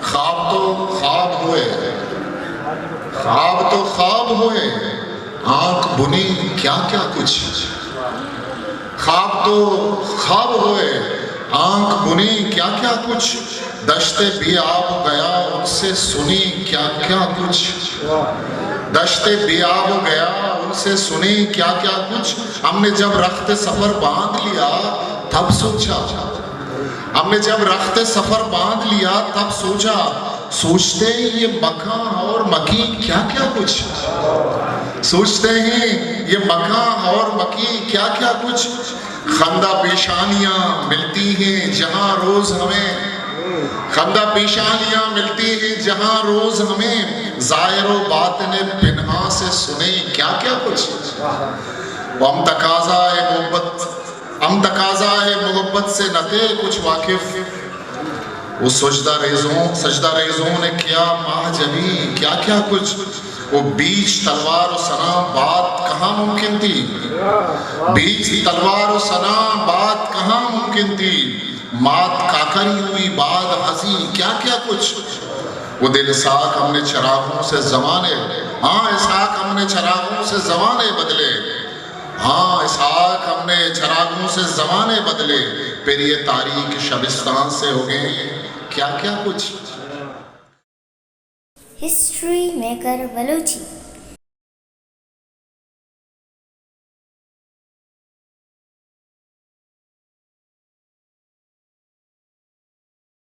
خواب تو خواب ہوئے، خواب تو خواب ہوئے، آنکھ بنی کیا کیا کچھ، خواب تو خواب ہوئے، آنکھ بنی کیا کیا کچھ، دشت بھی آب گیا ان سے سنی کیا کیا کچھ، دشت بھی آب گیا ان سے سنی کیا کیا کچھ، ہم نے جب رخت سفر باندھ لیا تب سوچا، ہم نے جب رخت سفر باندھ لیا تب سوچا، سوچتے ہیں یہ مکان اور مکی کیا کیا کچھ، سوچتے ہیں یہ مکان اور مکی کیا کیا کچھ، خندہ پیشانیاں ملتی ہیں جہاں روز ہمیں، خندہ پیشانیاں ملتی ہیں جہاں روز ہمیں، ظاہر و باطن پنہاں سے سنیں کیا کیا کچھ، ہم تقاضا ہے محبت، ہم تقاضا ہے محبت سے نہ تھے کچھ واقف، وہ سجدہ ریزوں نے کیا ماہ جبی کیا کیا کچھ، وہ بیچ تلوار و سنا بات کہاں ممکن تھی، بیچ تلوار و سنا بات کہاں ممکن تھی، مات کاکری ہوئی باد ہنسی کیا کیا کچھ، وہ دل اسحاق ہم نے چراغوں سے زمانے، ہاں اسحاق ہم نے چراغوں سے زمانے بدلے، ہاں اسحاق ہم نے چراغوں سے زمانے بدلے، پھر یہ تاریک شبستان سے ہو گئے کیا کیا کچھ۔ History maker Balochi